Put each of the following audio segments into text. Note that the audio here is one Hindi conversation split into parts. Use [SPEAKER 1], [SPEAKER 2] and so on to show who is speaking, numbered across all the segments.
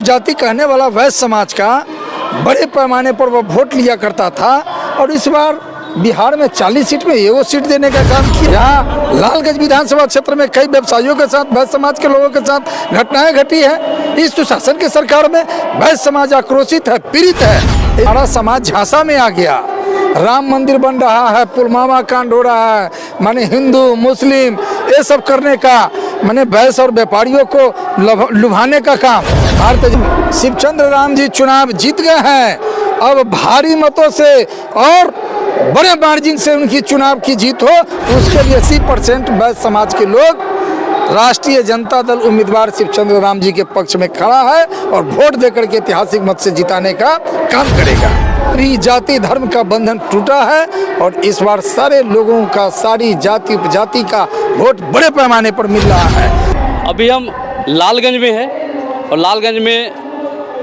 [SPEAKER 1] उपजाति कहने वाला वैश्य समाज का बड़े पैमाने पर वह वोट लिया करता था और इस बार बिहार में 40 सीट में ये वो सीट देने का काम किया। यहाँ लालगंज विधानसभा क्षेत्र में कई व्यवसायियों के साथ वैश्य समाज के लोगों के साथ घटनाएं घटी है। इस सुशासन की सरकार में वैश्य समाज आक्रोशित है, पीड़ित है। हमारा समाज झांसा में आ गया। राम मंदिर बन रहा है, पुलवामा कांड हो रहा है, माने हिंदू मुस्लिम ये सब करने का, माने वैश्य और व्यापारियों को लुभाने का काम। भारत शिवचंद्र राम जी चुनाव जीत गए हैं। अब भारी मतों से और बड़े मार्जिन से उनकी चुनाव की जीत हो, उसके लिए 80% वैश्य समाज के लोग राष्ट्रीय जनता दल उम्मीदवार शिवचंद्र राम जी के पक्ष में खड़ा है और वोट देकर के ऐतिहासिक मत से जिताने का काम करेगा। सारी जाति धर्म का बंधन टूटा है और इस बार सारे लोगों का, सारी जाति उपजाति का वोट बड़े पैमाने पर मिल रहा है।
[SPEAKER 2] अभी हम लालगंज में हैं और लालगंज में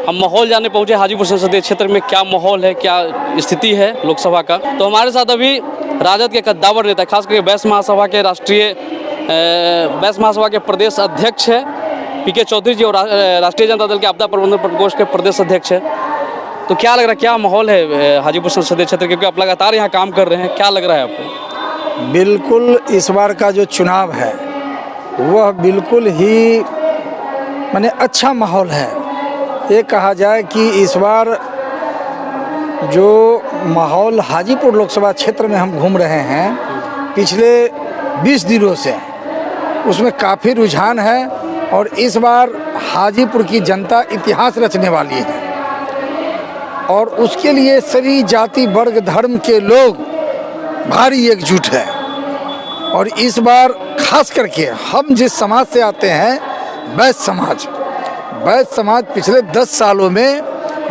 [SPEAKER 2] हम माहौल जाने पहुंचे। हाजीपुर संसदीय क्षेत्र में क्या माहौल है, क्या स्थिति है लोकसभा का। तो हमारे साथ अभी राजद के कद्दावर नेता, खास करके वैश्य महासभा के वैश्य महासभा के प्रदेश अध्यक्ष है पीके चौधरी जी और राष्ट्रीय जनता दल के आपदा प्रबंधन प्रकोष्ठ के प्रदेश अध्यक्ष है। तो क्या लग रहा है, क्या माहौल है हाजीपुर संसदीय क्षेत्र, क्योंकि आप लगातार यहाँ काम कर रहे हैं, क्या लग रहा है आपको?
[SPEAKER 1] बिल्कुल इस बार का जो चुनाव है वह बिल्कुल ही माने अच्छा माहौल है। ये कहा जाए कि इस बार जो माहौल हाजीपुर लोकसभा क्षेत्र में हम घूम रहे हैं पिछले 20 दिनों से, उसमें काफ़ी रुझान है और इस बार हाजीपुर की जनता इतिहास रचने वाली है और उसके लिए सभी जाति वर्ग धर्म के लोग भारी एकजुट है। और इस बार खास करके हम जिस समाज से आते हैं, वैश्य समाज पिछले 10 सालों में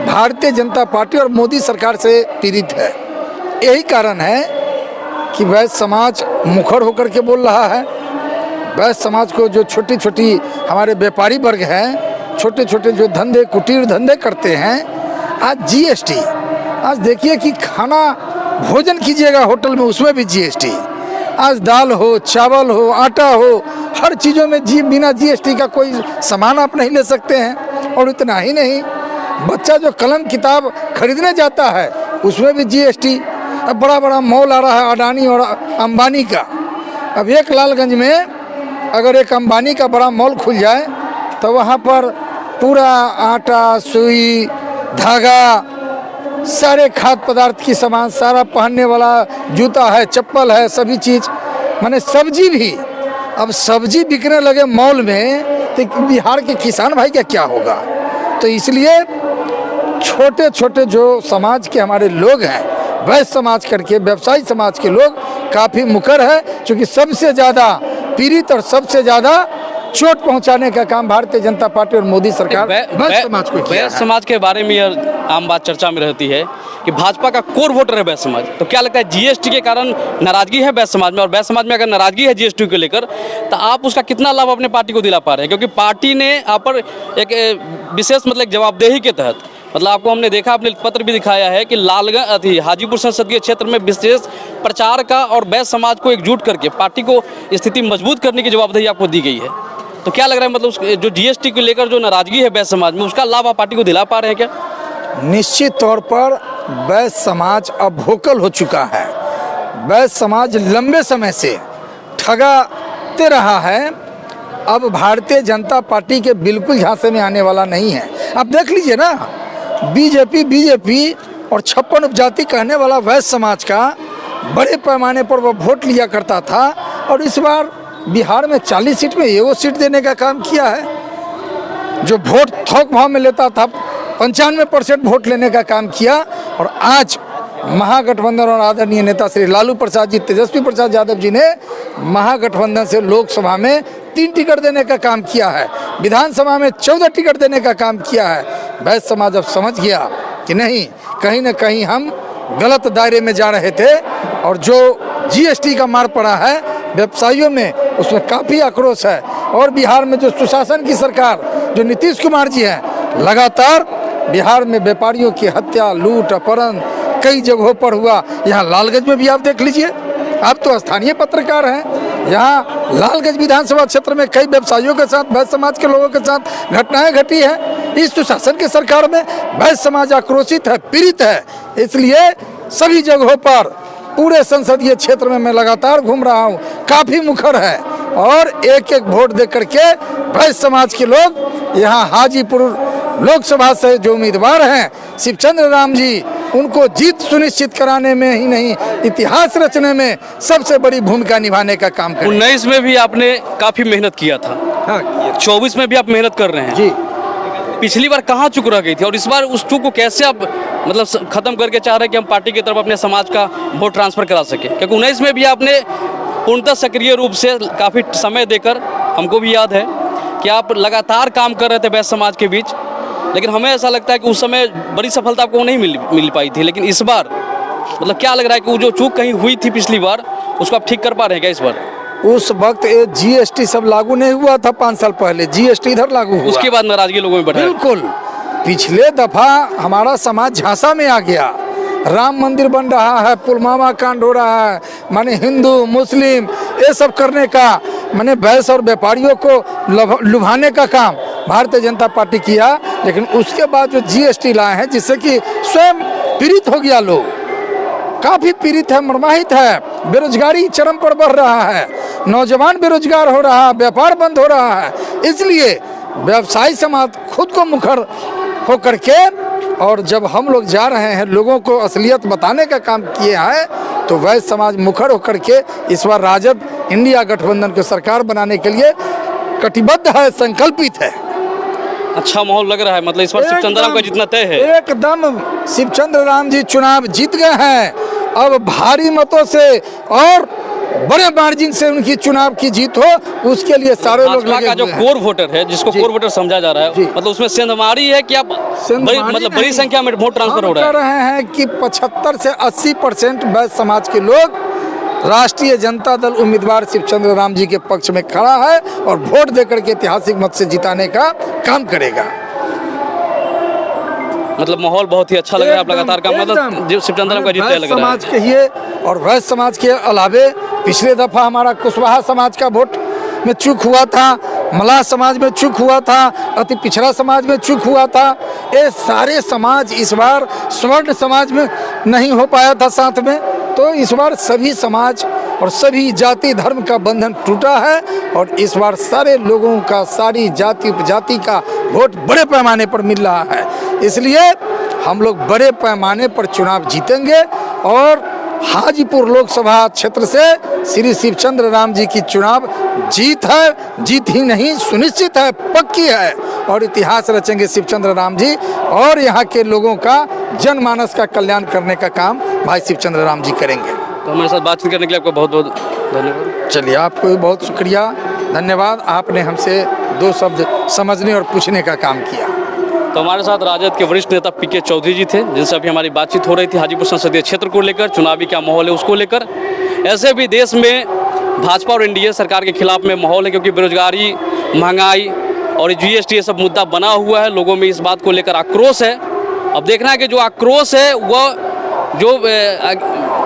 [SPEAKER 1] भारतीय जनता पार्टी और मोदी सरकार से पीड़ित है। यही कारण है कि वैश्य समाज मुखर होकर के बोल रहा है। वैश्य समाज को जो छोटी छोटी हमारे व्यापारी वर्ग हैं, छोटे छोटे जो धंधे कुटीर धंधे करते हैं, आज जीएसटी, आज देखिए कि खाना भोजन कीजिएगा होटल में उसमें भी जीएसटी। आज दाल हो, चावल हो, आटा हो, हर चीज़ों में बिना जीएसटी का कोई सामान आप नहीं ले सकते हैं। और इतना ही नहीं, बच्चा जो कलम किताब खरीदने जाता है उसमें भी जीएसटी। अब बड़ा बड़ा मॉल आ रहा है अडानी और अंबानी का। अब एक लालगंज में अगर एक अंबानी का बड़ा मॉल खुल जाए तो वहाँ पर पूरा आटा, सुई, धागा, सारे खाद्य पदार्थ की सामान, सारा पहनने वाला जूता है, चप्पल है, सभी चीज़, माने सब्जी भी। अब सब्जी बिकने लगे मॉल में तो बिहार के किसान भाई का क्या होगा? तो इसलिए छोटे छोटे जो समाज के हमारे लोग हैं, वैश्य समाज करके व्यवसायी समाज के लोग काफ़ी मुखर है, क्योंकि सबसे ज़्यादा पीड़ित और सबसे ज़्यादा चोट पहुंचाने का काम भारतीय जनता पार्टी और मोदी सरकार वैश्य समाज को किया है।
[SPEAKER 2] वैश्य समाज के बारे में यह आम बात चर्चा में रहती है कि भाजपा का कोर वोटर है वैश्य समाज। तो क्या लगता है जीएसटी के कारण नाराजगी है वैश्य समाज में, और वैश्य समाज में अगर नाराजगी है जीएसटी को लेकर तो आप उसका कितना लाभ अपने पार्टी को दिला पा रहे हैं? क्योंकि पार्टी ने आप पर एक विशेष मतलब जवाबदेही के तहत, मतलब आपको हमने देखा, आपने पत्र भी दिखाया है कि लालगंज हाजीपुर संसदीय क्षेत्र में विशेष प्रचार का और वैश्य समाज को एकजुट करके पार्टी को स्थिति मजबूत करने की जवाबदेही आपको दी गई है। तो क्या लग रहा है, मतलब जो जीएसटी को लेकर जो नाराजगी है वैश्य समाज में, उसका लाभ आप पार्टी को दिला पा रहे हैं क्या?
[SPEAKER 1] निश्चित तौर पर वैश्य समाज अब वोकल हो चुका है। वैश्य समाज लंबे समय से ठगाते रहा है, अब भारतीय जनता पार्टी के बिल्कुल झांसे में आने वाला नहीं है। आप देख लीजिए ना, बीजेपी और 56 उपजाति कहने वाला वैश्य समाज का बड़े पैमाने पर वह वोट लिया करता था और इस बार बिहार में 40 सीट में ये वो सीट देने का काम किया है। जो वोट थोक भाव में लेता था 95% वोट लेने का काम किया और आज महागठबंधन और आदरणीय नेता श्री लालू प्रसाद जी, तेजस्वी प्रसाद यादव जी ने महागठबंधन से लोकसभा में 3 टिकट देने का काम किया है, विधानसभा में 14 टिकट देने का काम किया है। वैश्य समाज अब समझ गया कि नहीं, कहीं न कहीं हम गलत दायरे में जा रहे थे और जो जीएसटी का मार पड़ा है व्यवसायियों में, उसमें काफ़ी आक्रोश है। और बिहार में जो सुशासन की सरकार, जो नीतीश कुमार जी हैं, लगातार बिहार में व्यापारियों की हत्या, लूट, अपहरण कई जगहों पर हुआ। यहाँ लालगंज में भी आप देख लीजिए, आप तो स्थानीय पत्रकार हैं, यहाँ लालगंज विधानसभा क्षेत्र में कई व्यवसायियों के साथ, वैश्य समाज के लोगों के साथ घटनाएं घटी है। इस सुशासन की सरकार में वैश्य समाज आक्रोशित है, पीड़ित है। इसलिए सभी जगहों पर पूरे संसदीय क्षेत्र में मैं लगातार घूम रहा हूँ, काफ़ी मुखर है और एक एक वोट दे करके वैश्य समाज के लोग यहाँ हाजीपुर लोकसभा से जो उम्मीदवार हैं शिवचंद्र राम जी, उनको जीत सुनिश्चित कराने में ही नहीं, इतिहास रचने में सबसे बड़ी भूमिका निभाने का काम करें।
[SPEAKER 2] 19 में भी आपने काफ़ी मेहनत किया था,
[SPEAKER 1] हाँ,
[SPEAKER 2] 24 में भी आप मेहनत कर रहे हैं
[SPEAKER 1] जी।
[SPEAKER 2] पिछली बार कहाँ चूक रह गई थी और इस बार उस चूक को कैसे आप मतलब खत्म करके चाह रहे हैं कि हम पार्टी की तरफ अपने समाज का वोट ट्रांसफर करा सके? क्योंकि 19 में भी आपने पूर्णतः सक्रिय रूप से काफ़ी समय देकर, हमको भी याद है कि आप लगातार काम कर रहे थे वैश्य समाज के बीच, लेकिन हमें ऐसा लगता है कि उस समय बड़ी सफलता आपको नहीं मिल पाई थी। लेकिन इस बार मतलब क्या लग रहा है कि वो जो चूक कहीं हुई थी पिछली बार, उसको आप ठीक कर पा रहे हैं क्या इस बार?
[SPEAKER 1] उस वक्त ये जीएसटी सब लागू नहीं हुआ था, 5 साल पहले जीएसटी इधर लागू हुआ,
[SPEAKER 2] उसके बाद नाराजगी लोगों में बढ़ी।
[SPEAKER 1] बिल्कुल। पिछले दफा हमारा समाज झांसा में आ गया, राम मंदिर बन रहा है, पुलवामा कांड हो रहा है, माने हिंदू मुस्लिम ये सब करने का, माने वैश्य और व्यापारियों को लुभाने का काम भारतीय जनता पार्टी किया। लेकिन उसके बाद जो जीएसटी लाए हैं, जिससे कि स्वयं पीड़ित हो गया, लोग काफ़ी पीड़ित है, मर्माहित है, बेरोजगारी चरम पर बढ़ रहा है, नौजवान बेरोजगार हो रहा है, व्यापार बंद हो रहा है। इसलिए व्यवसायी समाज खुद को मुखर होकर के, और जब हम लोग जा रहे हैं लोगों को असलियत बताने का काम किए हैं, तो वैश्य समाज मुखर होकर के इस बार राजद इंडिया गठबंधन को सरकार बनाने के लिए कटिबद्ध है, संकल्पित है।
[SPEAKER 2] अच्छा माहौल लग रहा है, मतलब इस बार शिवचंद्र राम का जितना तय है।
[SPEAKER 1] एकदम शिवचंद्र राम जी चुनाव जीत गए हैं, अब भारी मतों से और बड़े मार्जिन से उनकी चुनाव की जीत हो, उसके लिए सारे लोग
[SPEAKER 2] भाजपा का जो कोर वोटर है, जिसको कोर वोटर समझा जा रहा है, मतलब उसमें सेंधमारी है कि आप मतलब बड़ी संख्या में वोट ट्रांसफर हो रहा है।
[SPEAKER 1] कह रहे हैं कि 75 से 80% वैश्य समाज के लोग राष्ट्रीय जनता दल उम्मीदवार शिवचंद्र राम जी के पक्ष में खड़ा है और वोट देकर के ऐतिहासिक मत से जिताने का काम करेगा।
[SPEAKER 2] मतलब माहौल बहुत ही अच्छा लग रहा है, आप लगातार काम, मतलब शिवचंद्र राम का जीतने लग रहा है।
[SPEAKER 1] समाज कहिए और वैश्य समाज के अलावे पिछले दफा हमारा कुशवाहा समाज का वोट में चूक हुआ था, मलाह समाज में चूक हुआ था, अति पिछड़ा समाज में चूक हुआ था। ये सारे समाज इस बार स्वर्ण समाज में नहीं हो पाया था साथ में, तो इस बार सभी समाज और सभी जाति धर्म का बंधन टूटा है और इस बार सारे लोगों का, सारी जाति उपजाति का वोट बड़े पैमाने पर मिल रहा है। इसलिए हम लोग बड़े पैमाने पर चुनाव जीतेंगे और हाजीपुर लोकसभा क्षेत्र से श्री शिवचंद्र राम जी की चुनाव जीत है, जीत ही नहीं सुनिश्चित है, पक्की है, और इतिहास रचेंगे शिवचंद्र राम जी और यहाँ के लोगों का जनमानस का कल्याण करने का काम भाई शिवचंद्र राम जी करेंगे।
[SPEAKER 2] तो हमारे साथ बातचीत करने के लिए आपको बहुत बहुत धन्यवाद।
[SPEAKER 1] चलिए, आपको भी बहुत शुक्रिया, धन्यवाद, आपने हमसे 2 शब्द समझने और पूछने का काम किया।
[SPEAKER 2] तो हमारे साथ राजद के वरिष्ठ नेता पीके चौधरी जी थे, जिनसे अभी हमारी बातचीत हो रही थी हाजीपुर संसदीय क्षेत्र को लेकर, चुनावी क्या माहौल है उसको लेकर। ऐसे भी देश में भाजपा और एनडीए सरकार के खिलाफ में माहौल है, क्योंकि बेरोजगारी, महंगाई और जीएसटी ये सब मुद्दा बना हुआ है, लोगों में इस बात को लेकर आक्रोश है। अब देखना है कि जो आक्रोश है वह जो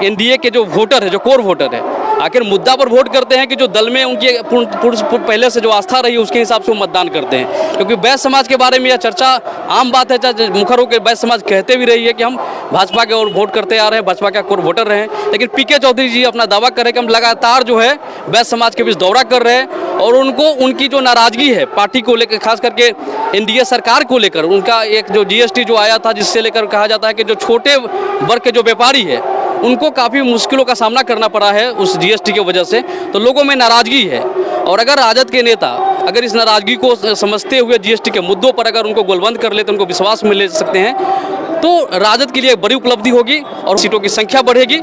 [SPEAKER 2] एनडीए के जो वोटर है, जो कोर वोटर है, आखिर मुद्दा पर वोट करते हैं कि जो दल में उनकी पहले से जो आस्था रही है उसके हिसाब से वो मतदान करते हैं। क्योंकि वैश्य समाज के बारे में यह चर्चा आम बात है, चाहे मुखर होकर वैश्य समाज कहते भी रही है कि हम भाजपा के ओर वोट करते आ रहे हैं, भाजपा के कोर वोटर रहे हैं। लेकिन पीके चौधरी जी अपना दावा कर रहे हैं कि हम लगातार जो है वैश्य समाज के बीच दौरा कर रहे हैं और उनको उनकी जो नाराजगी है पार्टी को लेकर, खास करके एनडीए सरकार को लेकर, उनका एक जो जीएसटी जो आया था, जिससे लेकर कहा जाता है कि जो छोटे वर्ग के जो व्यापारी है उनको काफ़ी मुश्किलों का सामना करना पड़ा है उस जीएसटी की वजह से, तो लोगों में नाराज़गी है। और अगर राजद के नेता अगर इस नाराज़गी को समझते हुए जीएसटी के मुद्दों पर अगर उनको गोलबंद कर लेते, उनको विश्वास में ले सकते हैं, तो राजद के लिए एक बड़ी उपलब्धि होगी और सीटों की संख्या बढ़ेगी।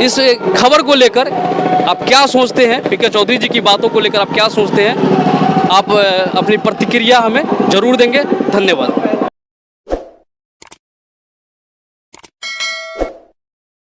[SPEAKER 2] इस खबर को लेकर आप क्या सोचते हैं, पीके चौधरी जी की बातों को लेकर आप क्या सोचते हैं, आप अपनी प्रतिक्रिया हमें जरूर देंगे। धन्यवाद।